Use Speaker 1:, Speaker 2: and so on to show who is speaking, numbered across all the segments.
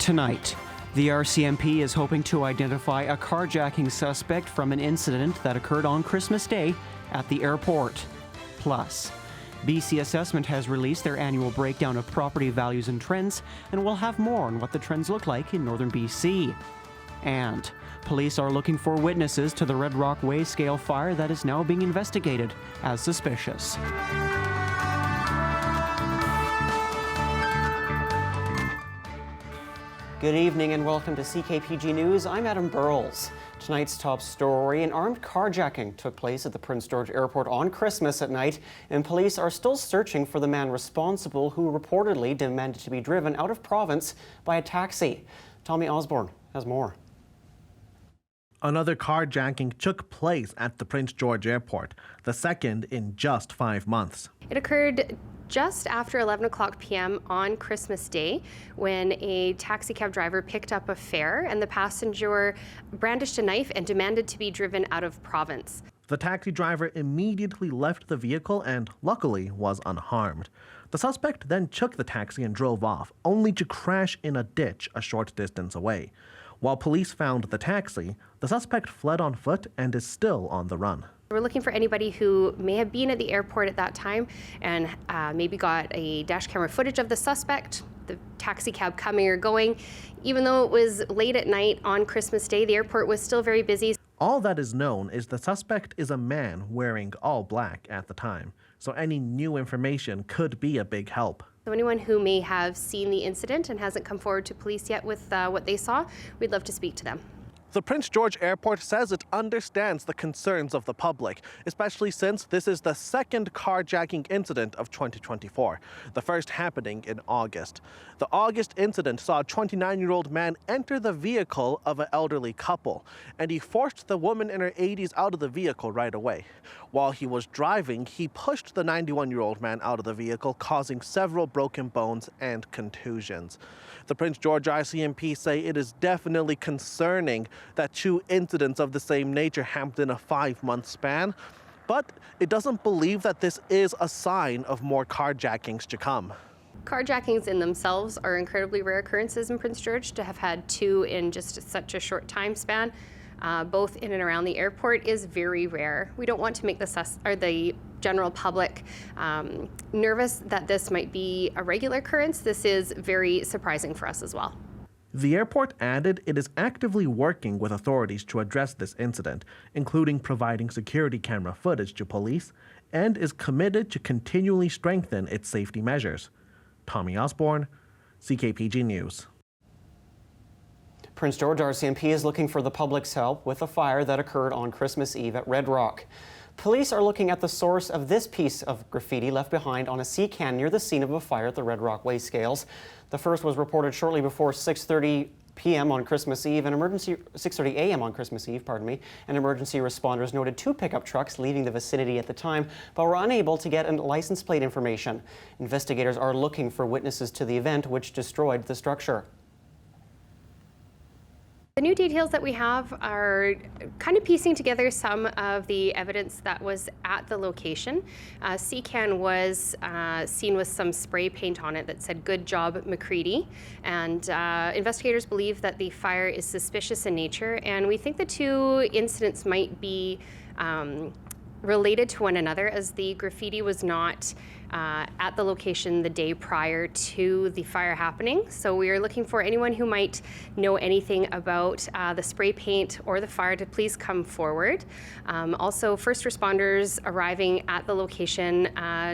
Speaker 1: Tonight, the RCMP is hoping to identify a carjacking suspect from an incident that occurred on Christmas Day at the airport. Plus, BC Assessment has released their annual breakdown of property values and trends, and we'll have more on what the trends look like in northern BC. And police are looking for witnesses to the Red Rock Way scale fire that is now being investigated as suspicious. Good evening and welcome to CKPG News. I'm Adam Burles. Tonight's top story, an armed carjacking took place at the Prince George Airport on Christmas at night, and police are still searching for the man responsible who reportedly demanded to be driven out of province by a taxi. Tommy Osborne has more.
Speaker 2: Another carjacking took place at the Prince George Airport, the second in just 5 months.
Speaker 3: It occurred just after 11 o'clock p.m. on Christmas Day when a taxi cab driver picked up a fare and the passenger brandished a knife and demanded to be driven out of province.
Speaker 2: The taxi driver immediately left the vehicle and luckily was unharmed. The suspect then took the taxi and drove off, only to crash in a ditch a short distance away. While police found the taxi, the suspect fled on foot and is still on the run.
Speaker 3: We're looking for anybody who may have been at the airport at that time and maybe got a dash camera footage of the suspect, the taxi cab coming or going. Even though it was late at night on Christmas Day, the airport was still very busy.
Speaker 2: All that is known is the suspect is a man wearing all black at the time, so any new information could be a big help.
Speaker 3: So anyone who may have seen the incident and hasn't come forward to police yet with what they saw, we'd love to speak to them.
Speaker 2: The Prince George Airport says it understands the concerns of the public, especially since this is the second carjacking incident of 2024, the first happening in August. The August incident saw a 29-year-old man enter the vehicle of an elderly couple, and he forced the woman in her 80s out of the vehicle right away. While he was driving, he pushed the 91-year-old man out of the vehicle, causing several broken bones and contusions. The Prince George RCMP say it is definitely concerning that 2 incidents of the same nature happened in a 5-month span, but it doesn't believe that this is a sign of more carjackings to come.
Speaker 3: Carjackings in themselves are incredibly rare occurrences in Prince George. To have had 2 in just such a short time span, both in and around the airport, is very rare. We don't want to make the general public nervous that this might be a regular occurrence. This is very surprising for us as well.
Speaker 2: The airport added it is actively working with authorities to address this incident, including providing security camera footage to police, and is committed to continually strengthen its safety measures. Tommy Osborne, CKPG News.
Speaker 1: Prince George RCMP is looking for the public's help with a fire that occurred on Christmas Eve at Red Rock. Police are looking at the source of this piece of graffiti left behind on a sea can near the scene of a fire at the Red Rock Way scales. The first was reported shortly before 6:30 p.m. on Christmas Eve, 6:30 a.m. on Christmas Eve, and emergency responders noted 2 pickup trucks leaving the vicinity at the time, but were unable to get license plate information. Investigators are looking for witnesses to the event which destroyed the structure.
Speaker 3: The new details that we have are kind of piecing together some of the evidence that was at the location. C-Can was seen with some spray paint on it that said "Good job, McCready," and investigators believe that the fire is suspicious in nature, and we think the 2 incidents might be related to one another, as the graffiti was not at the location the day prior to the fire happening. So we are looking for anyone who might know anything about the spray paint or the fire to please come forward. Also, first responders arriving at the location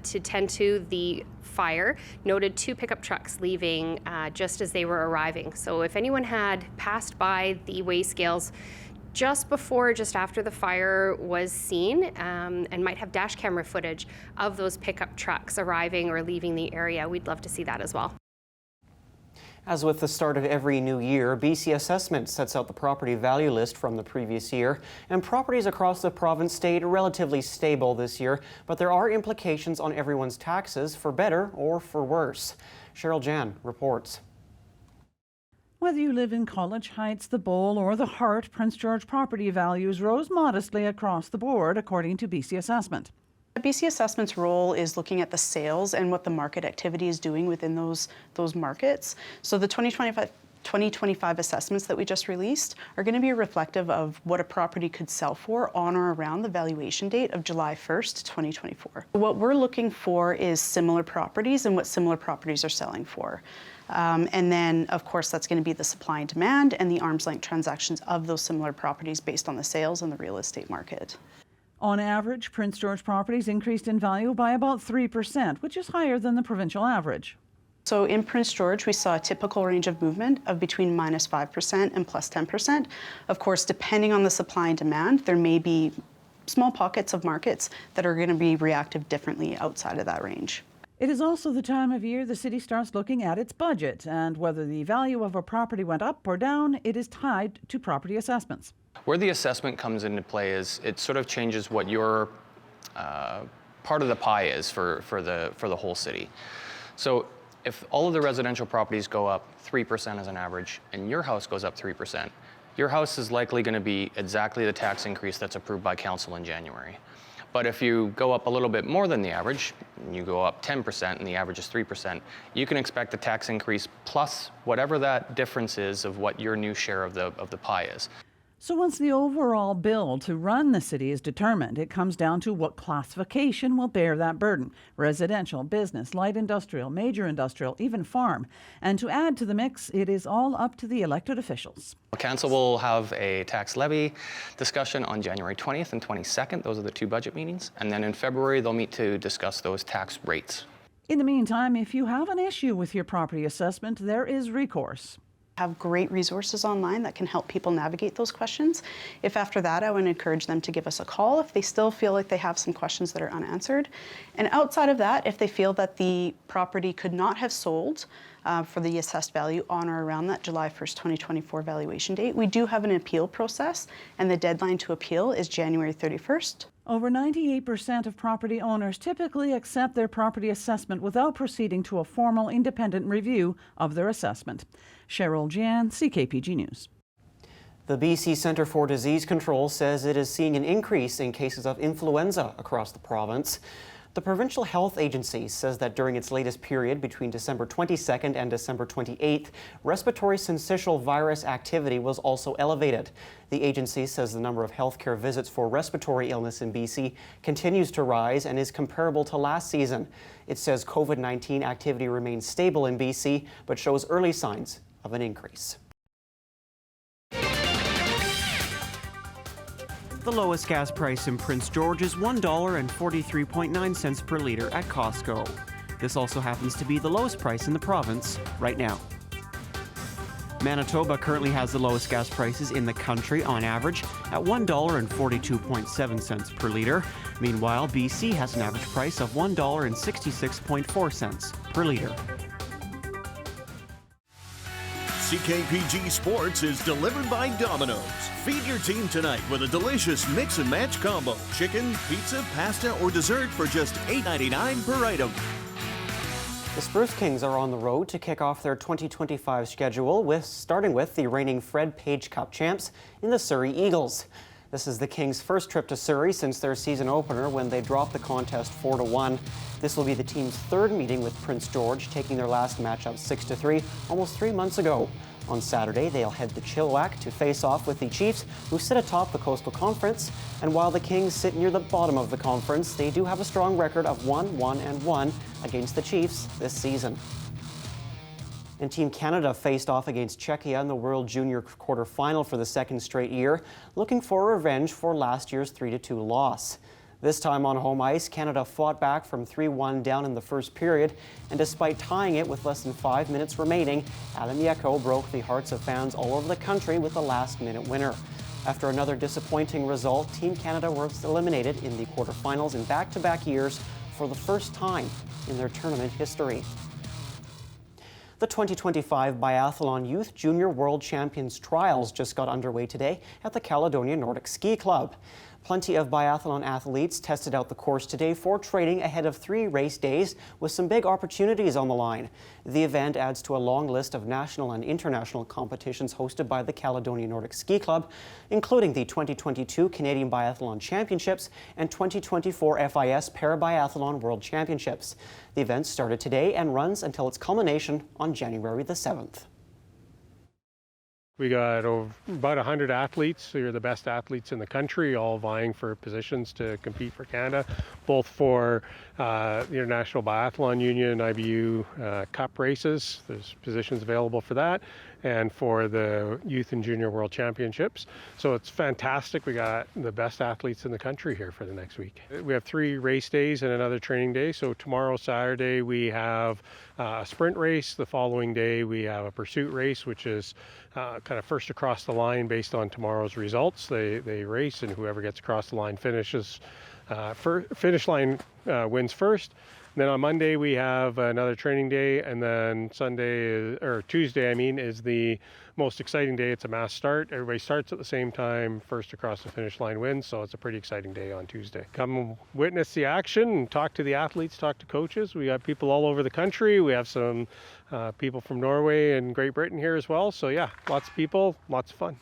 Speaker 3: to tend to the fire noted 2 pickup trucks leaving just as they were arriving. So if anyone had passed by the weigh scales just before, just after the fire was seen, and might have dash camera footage of those pickup trucks arriving or leaving the area, we'd love to see that as well.
Speaker 1: As with the start of every new year, BC Assessment sets out the property value list from the previous year, and properties across the province stayed relatively stable this year, but there are implications on everyone's taxes, for better or for worse. Cheryl Jan reports.
Speaker 4: Whether you live in College Heights, the Bowl or the Heart, Prince George property values rose modestly across the board, according to BC Assessment.
Speaker 5: BC Assessment's role is looking at the sales and what the market activity is doing within those markets. So the 2025 2025 assessments that we just released are going to be reflective of what a property could sell for on or around the valuation date of July 1st, 2024. What we're looking for is similar properties and what similar properties are selling for. And then, of course, that's going to be the supply and demand and the arm's length transactions of those similar properties based on the sales and the real estate market.
Speaker 4: On average, Prince George properties increased in value by about 3%, which is higher than the provincial average.
Speaker 5: So in Prince George, we saw a typical range of movement of between -5% and +10%. Of course, depending on the supply and demand, there may be small pockets of markets that are going to be reactive differently outside of that range.
Speaker 4: It is also the time of year the city starts looking at its budget, and whether the value of a property went up or down, it is tied to property assessments.
Speaker 6: Where the assessment comes into play is it sort of changes what your part of the pie is for the whole city. So if all of the residential properties go up 3% as an average and your house goes up 3%, your house is likely going to be exactly the tax increase that's approved by council in January. But if you go up a little bit more than the average, you go up 10% and the average is 3%, you can expect the tax increase plus whatever that difference is of what your new share of the pie is.
Speaker 4: So once the overall bill to run the city is determined, it comes down to what classification will bear that burden: residential, business, light industrial, major industrial, even farm. And to add to the mix, it is all up to the elected officials.
Speaker 6: Council will have a tax levy discussion on January 20th and 22nd. Those are the two budget meetings. And then in February, they'll meet to discuss those tax rates.
Speaker 4: In the meantime, if you have an issue with your property assessment, there is recourse.
Speaker 5: Have great resources online that can help people navigate those questions. If after that, I would encourage them to give us a call if they still feel like they have some questions that are unanswered. And outside of that, if they feel that the property could not have sold for the assessed value on or around that July 1st, 2024 valuation date, we do have an appeal process, and the deadline to appeal is January 31st.
Speaker 4: Over 98% of property owners typically accept their property assessment without proceeding to a formal independent review of their assessment. Cheryl Jan, CKPG News.
Speaker 1: The BC Centre for Disease Control says it is seeing an increase in cases of influenza across the province. The Provincial Health Agency says that during its latest period between December 22nd and December 28th, respiratory syncytial virus activity was also elevated. The agency says the number of healthcare visits for respiratory illness in BC continues to rise and is comparable to last season. It says COVID-19 activity remains stable in BC, but shows early signs of an increase. The lowest gas price in Prince George is $1.43.9 per litre at Costco. This also happens to be the lowest price in the province right now. Manitoba currently has the lowest gas prices in the country on average at $1.42.7 per litre. Meanwhile, BC has an average price of $1.66.4 per litre.
Speaker 7: CKPG Sports is delivered by Domino's. Feed your team tonight with a delicious mix and match combo. Chicken, pizza, pasta, or dessert for just $8.99 per item.
Speaker 1: The Spruce Kings are on the road to kick off their 2025 schedule, starting with the reigning Fred Page Cup champs in the Surrey Eagles. This is the Kings' first trip to Surrey since their season opener when they dropped the contest 4-1. This will be the team's third meeting with Prince George, taking their last matchup 6-3 almost 3 months ago. On Saturday, they'll head to Chilliwack to face off with the Chiefs, who sit atop the Coastal Conference. And while the Kings sit near the bottom of the conference, they do have a strong record of 1-1-1 against the Chiefs this season. And Team Canada faced off against Czechia in the World Junior quarterfinal for the second straight year, looking for revenge for last year's 3-2 loss. This time on home ice, Canada fought back from 3-1 down in the first period, and despite tying it with less than 5 minutes remaining, Alumni broke the hearts of fans all over the country with a last-minute winner. After another disappointing result, Team Canada was eliminated in the quarterfinals in back-to-back years for the first time in their tournament history. The 2025 Biathlon Youth Junior World Champions Trials just got underway today at the Caledonia Nordic Ski Club. Plenty of biathlon athletes tested out the course today for training ahead of 3 race days with some big opportunities on the line. The event adds to a long list of national and international competitions hosted by the Caledonia Nordic Ski Club, including the 2022 Canadian Biathlon Championships and 2024 FIS Parabiathlon World Championships. The event started today and runs until its culmination on January the 7th.
Speaker 8: We got about 100 athletes who are the best athletes in the country, all vying for positions to compete for Canada, both for the International Biathlon Union, IBU Cup races. There's positions available for that, and for the Youth and Junior World Championships. So it's fantastic. We got the best athletes in the country here for the next week. We have 3 race days and another training day. So tomorrow, Saturday, we have a sprint race. The following day, we have a pursuit race, which is kind of first across the line based on tomorrow's results. They race, and whoever gets across the line finishes. Finish line wins first. And then on Monday we have another training day, and then Tuesday is the most exciting day. It's a mass start. Everybody starts at the same time. First across the finish line wins, so it's a pretty exciting day on Tuesday. Come witness the action and talk to the athletes, talk to coaches. We got people all over the country. We have some people from Norway and Great Britain here as well. So yeah, lots of people, lots of fun.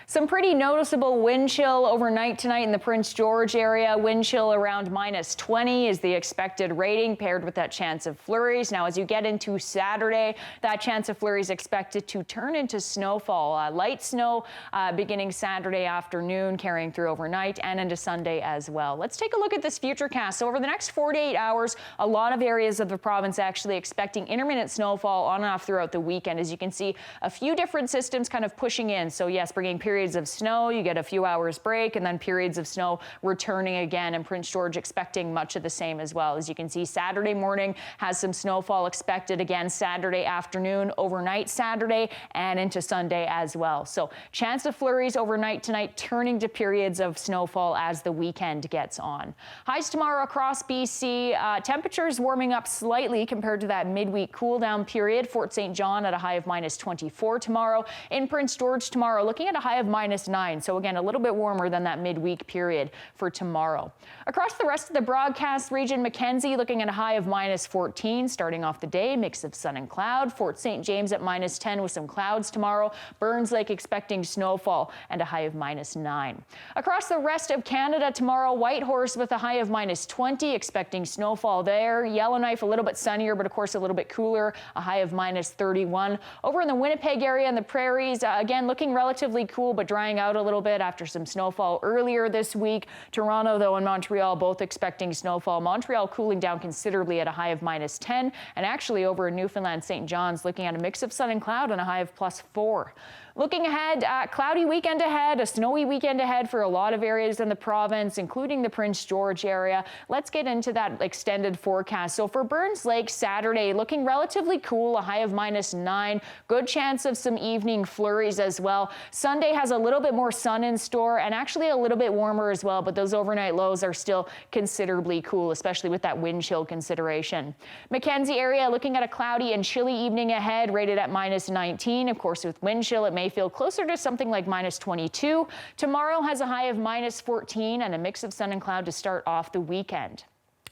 Speaker 9: Some pretty noticeable wind chill overnight tonight in the Prince George area. Wind chill around -20 is the expected rating, paired with that chance of flurries. Now, as you get into Saturday, that chance of flurries expected to turn into snowfall. Light snow beginning Saturday afternoon, carrying through overnight and into Sunday as well. Let's take a look at this futurecast. So over the next 48 hours, a lot of areas of the province actually expecting intermittent snowfall on and off throughout the weekend. As you can see, a few different systems kind of pushing in. So yes, bringing periods of snow, you get a few hours break, and then periods of snow returning again, and Prince George expecting much of the same as well. As you can see, Saturday morning has some snowfall expected again Saturday afternoon, overnight Saturday, and into Sunday as well. So chance of flurries overnight tonight, turning to periods of snowfall as the weekend gets on. Highs tomorrow across BC, temperatures warming up slightly compared to that midweek cool down period. Fort St. John at a high of -24 tomorrow. In Prince George tomorrow, looking at a high of -9. So again, a little bit warmer than that midweek period for tomorrow. Across the rest of the broadcast region, Mackenzie looking at a high of -14, starting off the day, mix of sun and cloud. Fort St. James at -10 with some clouds tomorrow. Burns Lake expecting snowfall and a high of -9. Across the rest of Canada tomorrow, Whitehorse with a high of -20, expecting snowfall there. Yellowknife a little bit sunnier, but of course a little bit cooler, a high of -31. Over in the Winnipeg area and the prairies, again looking relatively cool, but drying out a little bit after some snowfall earlier this week. Toronto, though, and Montreal both expecting snowfall. Montreal cooling down considerably at a high of -10, and actually over in Newfoundland, St. John's looking at a mix of sun and cloud and a high of +4. Looking ahead, cloudy weekend ahead, a snowy weekend ahead for a lot of areas in the province, including the Prince George area. Let's get into that extended forecast. So for Burns Lake, Saturday, looking relatively cool, a high of -9. Good chance of some evening flurries as well. Sunday has a little bit more sun in store and actually a little bit warmer as well, but those overnight lows are still considerably cool, especially with that wind chill consideration. Mackenzie area looking at a cloudy and chilly evening ahead, rated at -19. Of course, with wind chill, it may feel closer to something like -22. Tomorrow has a high of -14 and a mix of sun and cloud to start off the weekend.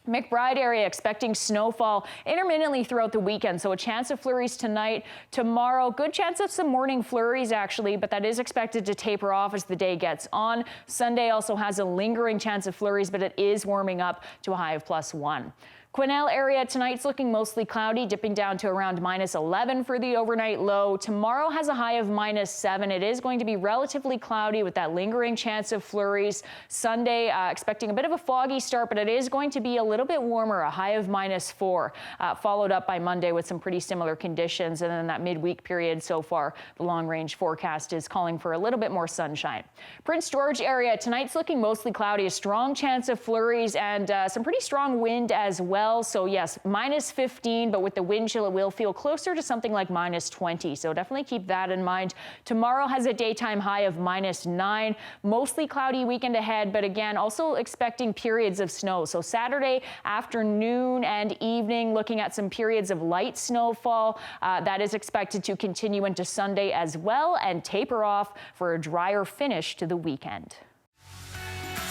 Speaker 9: McBride area expecting snowfall intermittently throughout the weekend, so a chance of flurries tonight. Tomorrow, good chance of some morning flurries actually, but that is expected to taper off as the day gets on. Sunday also has a lingering chance of flurries, but it is warming up to a high of +1. Quesnel area tonight's looking mostly cloudy, dipping down to around -11 for the overnight low. Tomorrow has a high of -7. It is going to be relatively cloudy with that lingering chance of flurries. Sunday, expecting a bit of a foggy start, but it is going to be a little bit warmer, a high of -4, followed up by Monday with some pretty similar conditions. And then that midweek period so far, the long-range forecast is calling for a little bit more sunshine. Prince George area, tonight's looking mostly cloudy, a strong chance of flurries and some pretty strong wind as well. So yes, -15, but with the wind chill, it will feel closer to something like -20. So definitely keep that in mind. Tomorrow has a daytime high of -9, mostly cloudy weekend ahead, but again, also expecting periods of snow. So Saturday afternoon and evening, looking at some periods of light snowfall. That is expected to continue into Sunday as well and taper off for a drier finish to the weekend.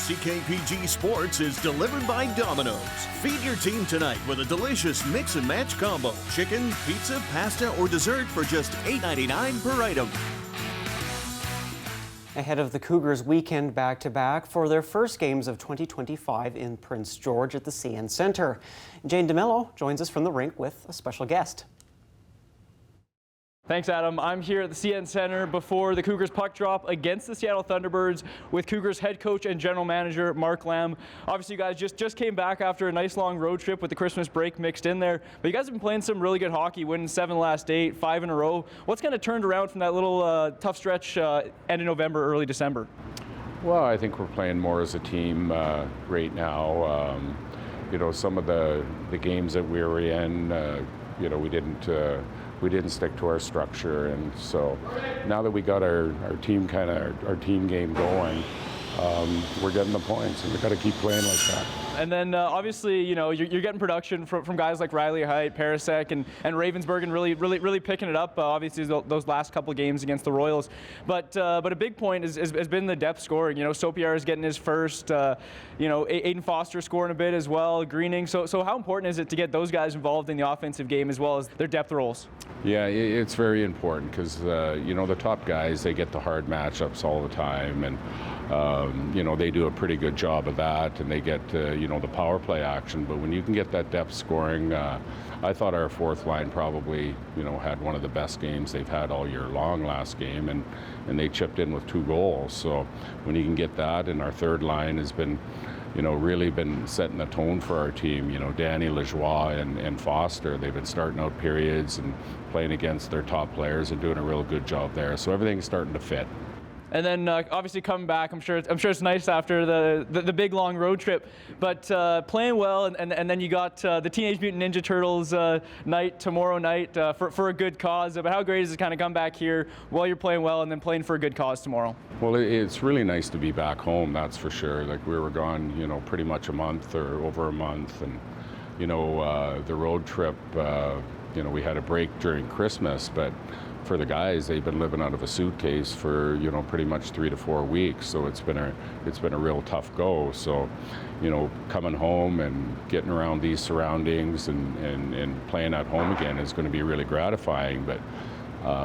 Speaker 7: CKPG Sports is delivered by Domino's. Feed your team tonight with a delicious mix and match combo. Chicken, pizza, pasta, or dessert for just $8.99 per item.
Speaker 1: Ahead of the Cougars' weekend back-to-back for their first games of 2025 in Prince George at the CN Centre. Jane DeMello joins us from the rink with a special guest.
Speaker 10: Thanks, Adam. I'm here at the CN Center before the Cougars puck drop against the Seattle Thunderbirds with Cougars head coach and general manager Mark Lamb. Obviously, you guys just came back after a nice long road trip with the Christmas break mixed in there. But you guys have been playing some really good hockey, winning 7 last 8, 5 in a row. What's kind of turned around from that little tough stretch end of November, early December?
Speaker 11: Well, I think we're playing more as a team right now. You know, some of the games that we were in, you know, we didn't stick to our structure, and so now that we got our team game going, we're getting the points, and we've got to keep playing like that.
Speaker 10: And then obviously, you know, you're getting production from guys like Riley Heidt, Parasek, and Ravensburg, and really picking it up. Obviously, those last couple of games against the Royals. But a big point has been the depth scoring. You know, Sopiar is getting his first. You know, Aiden Foster scoring a bit as well. Greening. So how important is it to get those guys involved in the offensive game as well as their depth roles?
Speaker 11: Yeah, it's very important because you know, the top guys, they get the hard matchups all the time, and you know, they do a pretty good job of that, and they get you know, the power play action. But when you can get that depth scoring, I thought our fourth line probably, you know, had one of the best games they've had all year long last game, and they chipped in with 2 goals. So when you can get that, and our third line has been, you know, really been setting the tone for our team. You know, Danny Lajoie and Foster, they've been starting out periods and playing against their top players and doing a real good job there. So everything's starting to fit.
Speaker 10: And then obviously coming back, I'm sure it's nice after the big long road trip. But playing well, and then you got the Teenage Mutant Ninja Turtles night tomorrow night for a good cause. But how great is it to kind of come back here while you're playing well and then playing for a good cause tomorrow?
Speaker 11: Well, it's really nice to be back home, that's for sure. Like, we were gone, you know, pretty much a month or over a month, and you know, the road trip. You know, we had a break during Christmas, but for the guys, they've been living out of a suitcase for, you know, pretty much 3 to 4 weeks. So it's been a real tough go. So, you know, coming home and getting around these surroundings and playing at home again is going to be really gratifying. But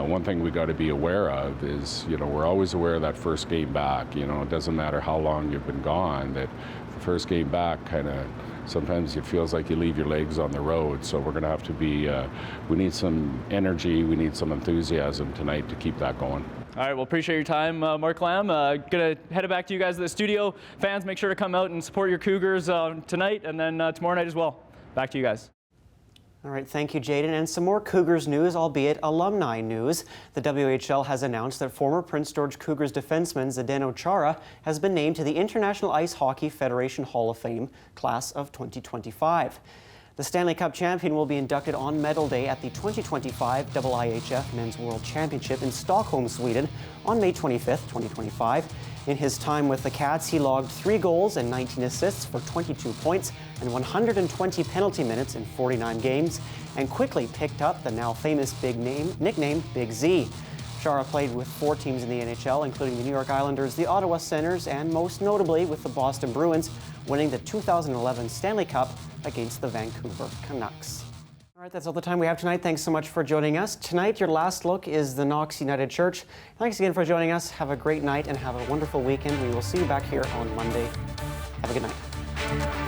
Speaker 11: one thing we got to be aware of is, you know, we're always aware of that first game back. You know, it doesn't matter how long you've been gone, that the first game back kind of, sometimes it feels like you leave your legs on the road. So we're going to have to be, we need some energy, we need some enthusiasm tonight to keep that going.
Speaker 10: All right, well, appreciate your time, Mark Lamb. Gonna head it back to you guys at the studio. Fans, make sure to come out and support your Cougars tonight and then tomorrow night as well. Back to you guys.
Speaker 1: All right, thank you, Jaden. And some more Cougars news, albeit alumni news. The WHL has announced that former Prince George Cougars defenseman Zdeno Chara has been named to the International Ice Hockey Federation Hall of Fame class of 2025. The Stanley Cup champion will be inducted on Medal Day at the 2025 IIHF Men's World Championship in Stockholm, Sweden on May 25th, 2025. In his time with the Cats, he logged 3 goals and 19 assists for 22 points and 120 penalty minutes in 49 games, and quickly picked up the now famous nickname Big Z. Chara played with 4 teams in the NHL, including the New York Islanders, the Ottawa Senators, and most notably with the Boston Bruins, winning the 2011 Stanley Cup against the Vancouver Canucks. All right, that's all the time we have tonight. Thanks so much for joining us. Tonight, your last look is the Knox United Church. Thanks again for joining us. Have a great night and have a wonderful weekend. We will see you back here on Monday. Have a good night.